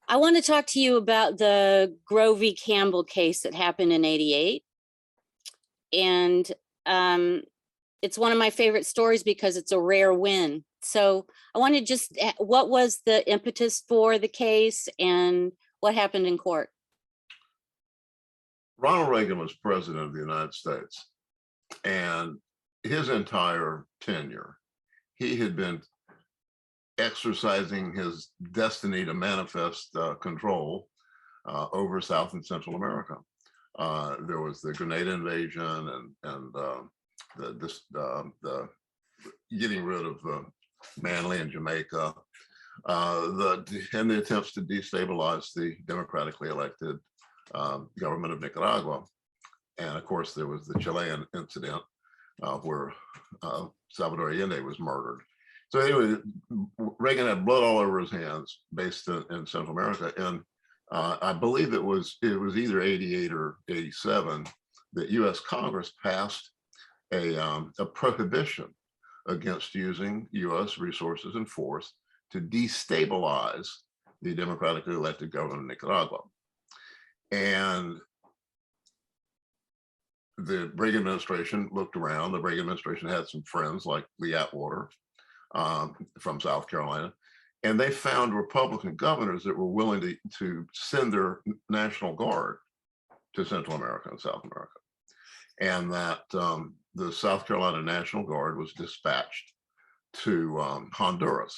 I want to talk to you about the Grow v. Campbell case that happened in '88. And it's one of my favorite stories because it's a rare win. So I want to just, what was the impetus for the case and what happened in court? Ronald Reagan was president of the United States, and his entire tenure, he had been exercising his destiny to manifest control over South and Central America. There was the Grenada invasion and the getting rid of Manly and Jamaica, and the attempts to destabilize the democratically elected government of Nicaragua. And of course, there was the Chilean incident where Salvador Allende was murdered. So anyway, Reagan had blood all over his hands based in Central America. And I believe it was either '88 or '87 that US Congress passed a prohibition against using US resources and force to destabilize the democratically elected government of Nicaragua. And the Reagan administration looked around. The Reagan administration had some friends like Lee Atwater from South Carolina, and they found Republican governors that were willing to send their National Guard to Central America and South America. And that the South Carolina National Guard was dispatched to Honduras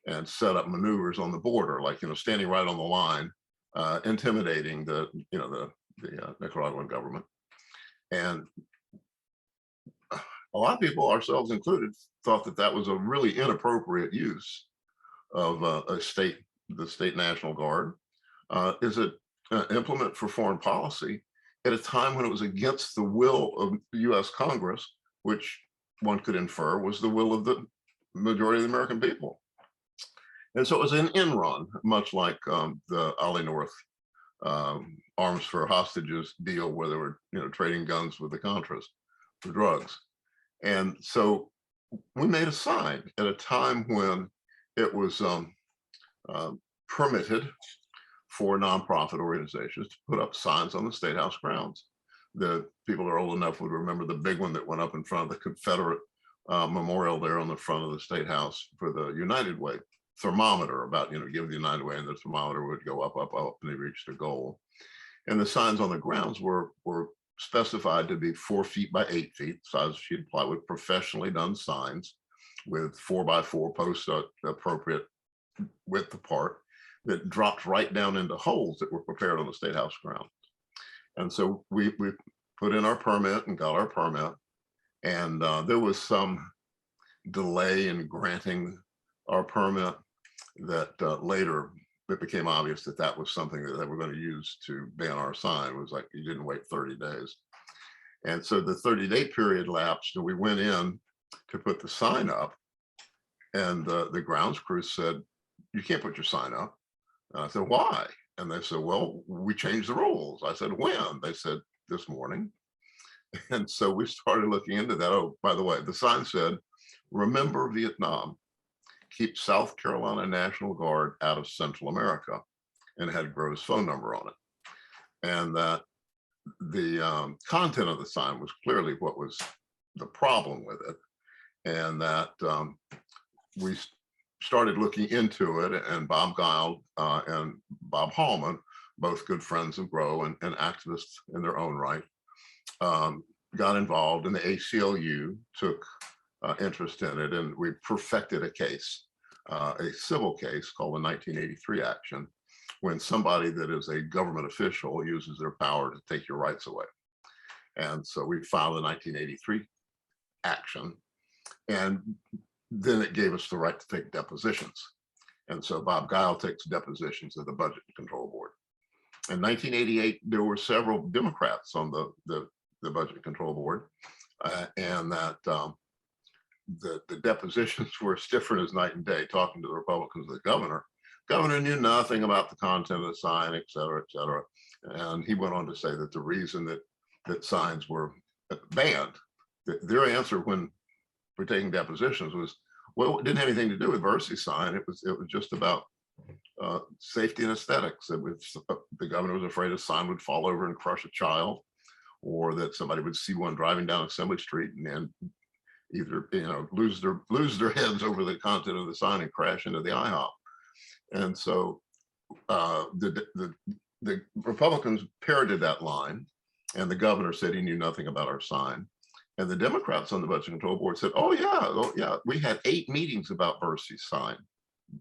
and set up maneuvers on the border, like, standing right on the line, intimidating the Nicaraguan government. And a lot of people, ourselves included, thought that that was a really inappropriate use of the state National Guard. Is it an implement for foreign policy at a time when it was against the will of the US Congress, which one could infer was the will of the majority of the American people? And so it was an end run, much like the Ollie North arms for hostages deal, where they were trading guns with the Contras for drugs. And so we made a sign at a time when it was permitted for nonprofit organizations to put up signs on the State House grounds. The people that are old enough would remember the big one that went up in front of the Confederate memorial there on the front of the State House for the United Way thermometer, about, give the United Way, and the thermometer would go up, up, up, and they reached a goal. And the signs on the grounds were specified to be 4 feet by 8 feet, size of sheet of plywood, professionally done signs with 4x4 posts appropriate width apart, that dropped right down into holes that were prepared on the State House ground. And so we put in our permit and got our permit, and there was some delay in granting our permit that later it became obvious that that was something that they were going to use to ban our sign. It was like, you didn't wait 30 days. And so the 30-day period lapsed, and we went in to put the sign up, and the grounds crew said, "You can't put your sign up." And I said, "Why?" And they said, "Well, we changed the rules." I said, "When?" They said, "This morning." And so we started looking into that. Oh, by the way, the sign said, "Remember Vietnam. Keep South Carolina National Guard out of Central America," and had Grove's phone number on it. And that the content of the sign was clearly what was the problem with it. And that we started looking into it, and Bob Guile and Bob Hallman, both good friends of Grow and activists in their own right, got involved, and the ACLU took interest in it, and we perfected a case, a civil case called the 1983 action, when somebody that is a government official uses their power to take your rights away. And so we filed the 1983 action, and then it gave us the right to take depositions. And so Bob Guile takes depositions of the Budget Control Board. In 1988, there were several Democrats on the Budget Control Board, and that the depositions were as different as night and day, talking to the Republicans, the governor. Governor knew nothing about the content of the sign, et cetera, et cetera. And he went on to say that the reason that signs were banned, their answer when we're taking depositions was, well, it didn't have anything to do with Versi sign. It was just about safety and aesthetics. That the governor was afraid a sign would fall over and crush a child, or that somebody would see one driving down Assembly Street and either lose their heads over the content of the sign and crash into the IHOP. And so the Republicans parroted that line, and the governor said he knew nothing about our sign. And the Democrats on the Budget Control Board said, oh yeah, we had 8 meetings about Bursey's sign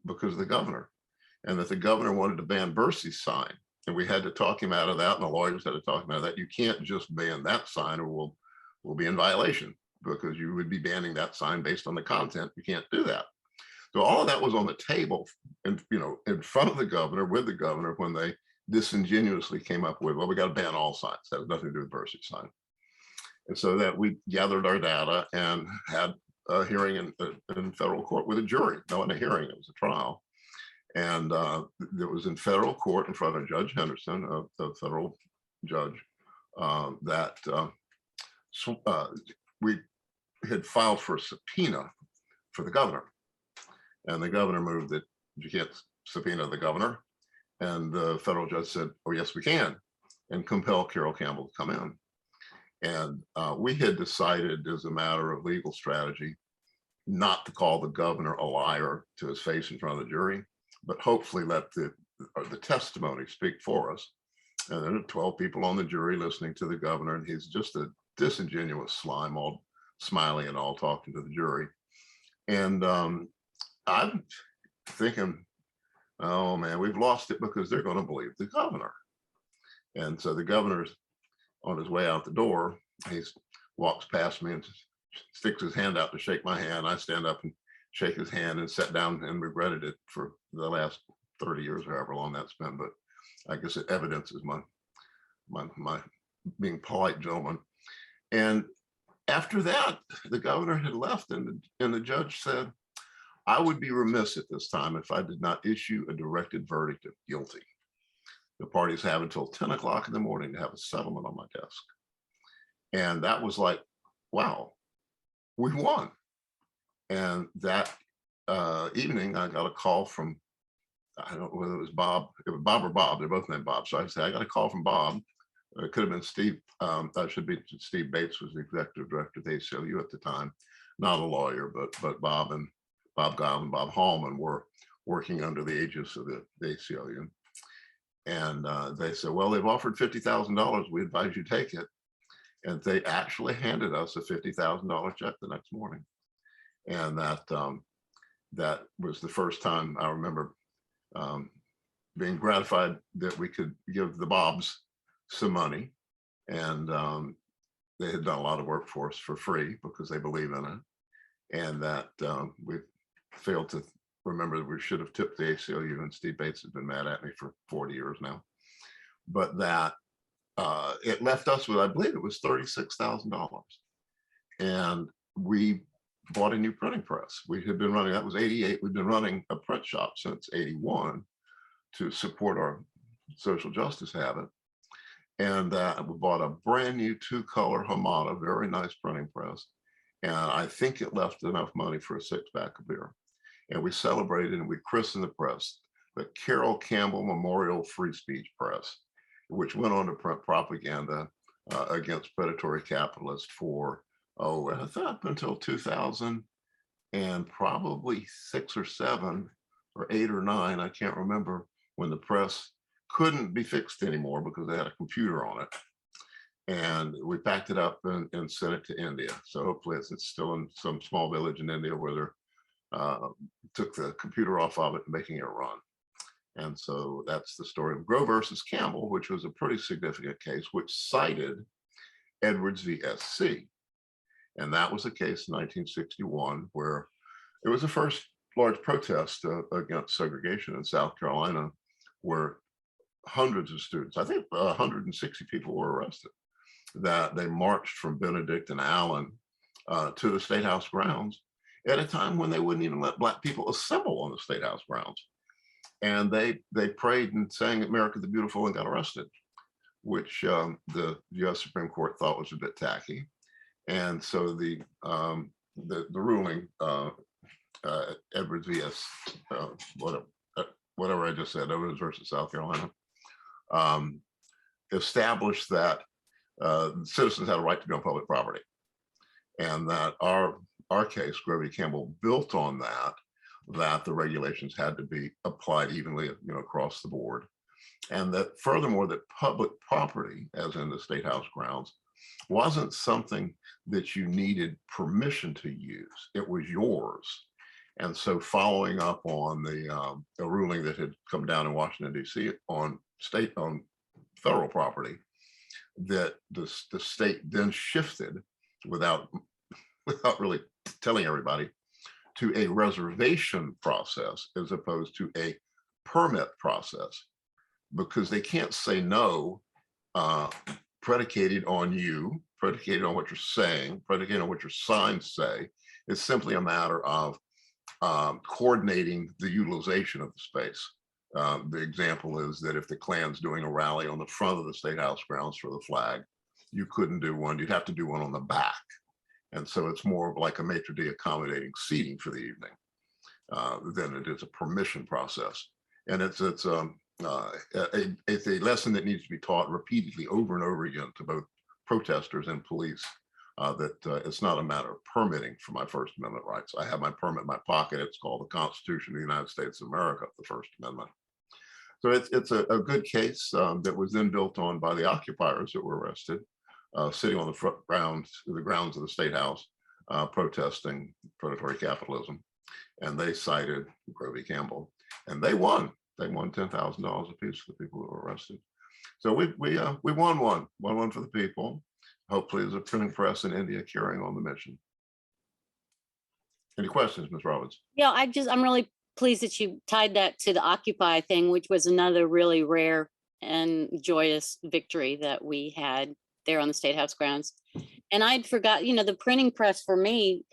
because of the governor, and that the governor wanted to ban Bursey's sign. And we had to talk him out of that, and the lawyers had to talk him out of that. You can't just ban that sign, or we'll be in violation, because you would be banning that sign based on the content. You can't do that. So all of that was on the table, and in front of the governor, with the governor, when they disingenuously came up with, well, we got to ban all signs. That has nothing to do with Bursey's sign. And so that we gathered our data and had a hearing in federal court with a jury. No, in a hearing, it was a trial. And it was in federal court in front of Judge Henderson, the federal judge, that we had filed for a subpoena for the governor. And the governor moved that you can't subpoena the governor. And the federal judge said, oh, yes, we can, and compel Carroll Campbell to come in. And we had decided, as a matter of legal strategy, not to call the governor a liar to his face in front of the jury, but hopefully let the testimony speak for us. And there are 12 people on the jury listening to the governor, and he's just a disingenuous slime, all smiling and all talking to the jury. And I'm thinking, oh man, we've lost it, because they're going to believe the governor. And so the governor's on his way out the door. He walks past me and sticks his hand out to shake my hand. I stand up and shake his hand, and sat down and regretted it for the last 30 years, however long that's been. But I guess it evidences my being polite gentleman. And after that, the governor had left, and the judge said, I would be remiss at this time if I did not issue a directed verdict of guilty. The parties have until 10 o'clock in the morning to have a settlement on my desk. And that was like, wow, we won. And that evening, I got a call from, I don't know whether it was Bob or Bob, they're both named Bob. So I said, I got a call from Bob. It could have been Steve. That should be Steve Bates, was the executive director of the ACLU at the time, not a lawyer, but Bob and Bob Guile and Bob Hallman were working under the aegis of the ACLU. And they said, well, they've offered $50,000. We advise you take it. And they actually handed us a $50,000 check the next morning. And that was the first time I remember being gratified that we could give the Bobs some money. And they had done a lot of work for us for free, because they believe in it. And that we failed to remember that we should have tipped the ACLU, and Steve Bates has been mad at me for 40 years now. But that it left us with, I believe it was $36,000. And we bought a new printing press. We had been running, that was 88. We've been running a print shop since 81 to support our social justice habit. And we bought a brand new 2-color Hamada, very nice printing press. And I think it left enough money for a 6-pack of beer. And we celebrated, and we christened the press the Carroll Campbell Memorial Free Speech Press, which went on to print propaganda against predatory capitalists for, I think up until 2000 and probably 6 or 7 or 8 or 9, I can't remember, when the press couldn't be fixed anymore because they had a computer on it. And we packed it up and sent it to India. So hopefully it's still in some small village in India where they're took the computer off of it and making it run. And so that's the story of Grow versus Campbell, which was a pretty significant case, which cited Edwards v. SC. And that was a case in 1961 where it was the first large protest against segregation in South Carolina, where hundreds of students, I think 160 people were arrested, that they marched from Benedict and Allen to the State House grounds at a time when they wouldn't even let Black people assemble on the State House grounds. And they prayed and sang America the Beautiful and got arrested, which the US Supreme Court thought was a bit tacky. And so the ruling, Edwards v. whatever I just said, Owens versus South Carolina, established that citizens had a right to be on public property, and that our case, Grovey Campbell, built on that the regulations had to be applied evenly, across the board, and that furthermore, that public property, as in the State House grounds, wasn't something that you needed permission to use. It was yours. And so, following up on the ruling that had come down in Washington, D.C. on federal property, that the state then shifted without really telling everybody to a reservation process as opposed to a permit process, because they can't say no predicated on what you're saying, predicated on what your signs say. It's simply a matter of coordinating the utilization of the space. The example is that if the Klan's doing a rally on the front of the State House grounds for the flag, you couldn't do one, you'd have to do one on the back. And so it's more of like a maitre d' accommodating seating for the evening than it is a permission process. And it's a lesson that needs to be taught repeatedly over and over again to both protesters and police, that it's not a matter of permitting for my First Amendment rights. I have my permit in my pocket. It's called the Constitution of the United States of America, the First Amendment. So it's a good case that was then built on by the occupiers that were arrested, sitting on the grounds of the State House, protesting predatory capitalism. And they cited Grovey Campbell, and they won. They won $10,000 apiece for the people who were arrested. So we won one for the people. Hopefully, there's a printing press in India carrying on the mission. Any questions, Ms. Robbins? Yeah, I'm really pleased that you tied that to the Occupy thing, which was another really rare and joyous victory that we had there on the State House grounds. And I'd forgot, the printing press for me,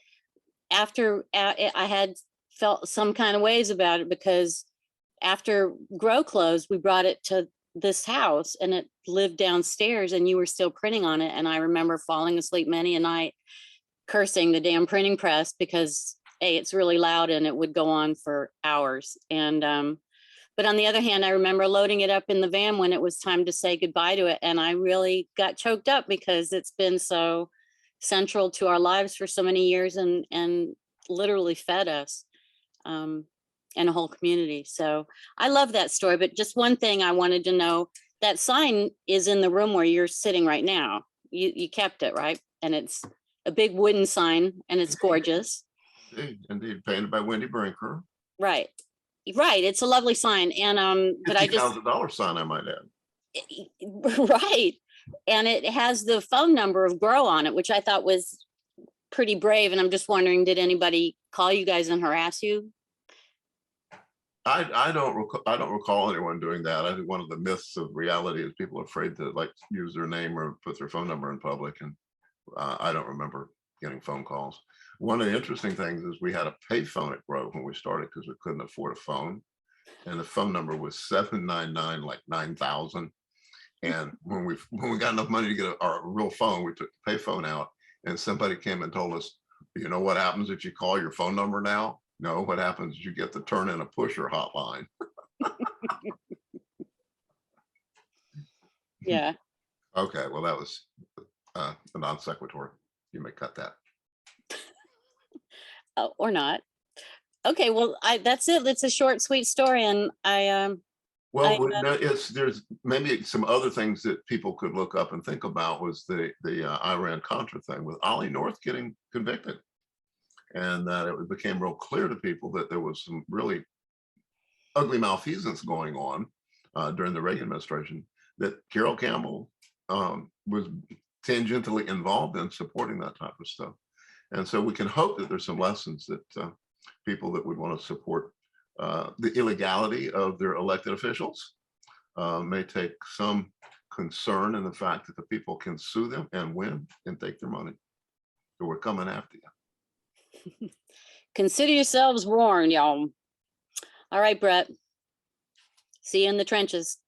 after I had felt some kind of ways about it, because after Grow closed, we brought it to this house and it lived downstairs and you were still printing on it. And I remember falling asleep many a night cursing the damn printing press because it's really loud and it would go on for hours. And but on the other hand, I remember loading it up in the van when it was time to say goodbye to it. And I really got choked up because it's been so central to our lives for so many years and literally fed us and a whole community. So I love that story. But just one thing I wanted to know, that sign is in the room where you're sitting right now. You kept it, right? And it's a big wooden sign and it's gorgeous. Indeed, painted by Wendy Brinker. Right. It's a lovely sign. And but I just $50,000 sign, I might add. Right. And it has the phone number of Grow on it, which I thought was pretty brave. And I'm just wondering, did anybody call you guys and harass you? I don't recall anyone doing that. I think one of the myths of reality is people are afraid to use their name or put their phone number in public. And I don't remember getting phone calls. One of the interesting things is we had a payphone at Grow when we started because we couldn't afford a phone. And the phone number was 799, 9,000. And when we got enough money to get our real phone, we took the payphone out and somebody came and told us, you know what happens if you call your phone number now? No, what happens is you get to turn in a pusher hotline. Yeah. Okay, well, that was a non sequitur. You may cut that. Or not. Okay, well, that's it. It's a short, sweet story. And there's maybe some other things that people could look up and think about was the Iran-Contra thing with Ollie North getting convicted. And that it became real clear to people that there was some really ugly malfeasance going on during the Reagan administration, that Carroll Campbell was tangentially involved in supporting that type of stuff. And so we can hope that there's some lessons that people that would want to support the illegality of their elected officials may take some concern in the fact that the people can sue them and win and take their money. So we're coming after you. Consider yourselves warned, y'all. All right, Brett. See you in the trenches.